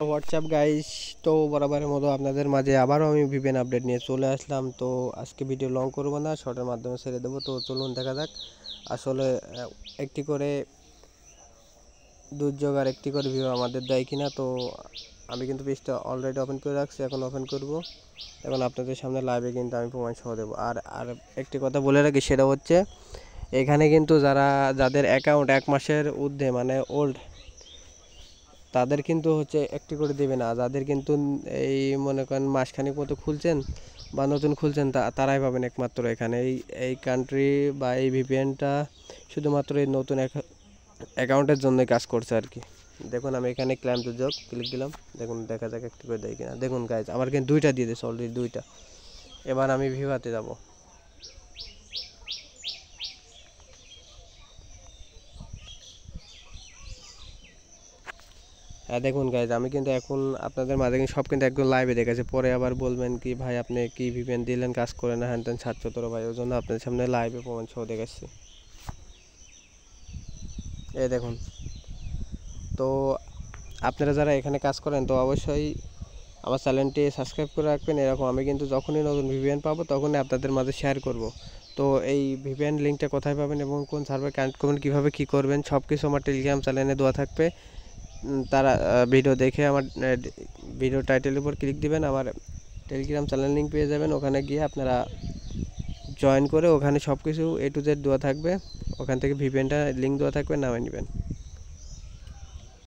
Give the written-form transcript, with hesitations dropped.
WhatsApp guys, তো বরাবরের মতো আপনাদের মাঝে আবারও আমি ভিপিএন আপডেট নিয়ে চলে আসলাম। তো আজকে ভিডিও লং করব না, শর্টের মাধ্যমে ছেড়ে দেবো। তো চলুন দেখা যাক। আসলে একটি করে দুর্যোগ আর একটি করে ভিউ আমাদের দেয় কিনা। তো আমি কিন্তু পেজটা অলরেডি ওপেন করে রাখছি, এখন ওপেন করব। এখন আপনাদের সামনে লাইভে কিন্তু আমি প্রমাণ সহ দেবো। আর একটি কথা বলে রাখি, সেটা হচ্ছে এখানে কিন্তু যাদের অ্যাকাউন্ট 1 মাসের ঊর্ধ্বে মানে ওল্ড, তাদের কিন্তু হচ্ছে একটি করে দেবে না। যাদের কিন্তু এই মনে করেন মাসখানেক মতো খুলছেন বা নতুন খুলছেন, তারাই পাবেন একমাত্র এখানে। এই কান্ট্রি বা এই ভিপিএনটা শুধুমাত্র এই নতুন অ্যাকাউন্টের জন্যই কাজ করছে আর কি। দেখুন, আমি এখানে ক্লাইম দুর্যোগ ক্লিক দিলাম। দেখুন দেখা যাক একটি করে দেয় কিনা। দেখুন গাইজ, আমার কিন্তু 2টা দিয়ে দিয়েছে অলরেডি, 2টা। এবার আমি ভিভাতে যাব। হ্যাঁ দেখুন গাইজ, আমি কিন্তু এখন আপনাদের মাঝে কিন্তু সব কিন্তু একদম লাইভে দেখেছি। পরে আবার বলবেন কি ভাই আপনি কি ভিপিএন দিলেন, কাজ করে না, হ্যান ত্যান ছাত্রতর ভাই, ওই জন্য আপনাদের সামনে লাইভে প্রমাণ সহ দেখাচ্ছি। এই দেখুন। তো আপনারা যারা এখানে কাজ করেন, তো অবশ্যই আমার চ্যানেলটি সাবস্ক্রাইব করে রাখবেন। এরকম আমি কিন্তু যখনই নতুন ভিপিএন পাবো তখনই আপনাদের মাঝে শেয়ার করব। তো এই ভিপিএন লিঙ্কটা কোথায় পাবেন এবং কোন সার্ভার কানেক্ট করবেন, কীভাবে কী করবেন, সব কিছু আমার টেলিগ্রাম চ্যানেলে দেওয়া থাকবে। তারা ভিডিও দেখে আমার ভিডিও টাইটেলের উপর ক্লিক দিবেন, আমার টেলিগ্রাম চ্যানেল লিঙ্ক পেয়ে যাবেন। ওখানে গিয়ে আপনারা জয়েন করে ওখানে সব কিছু A to Z দেওয়া থাকবে। ওখান থেকে ভিপিএনটা লিঙ্ক দেওয়া থাকবে, নামিয়ে নেবেন।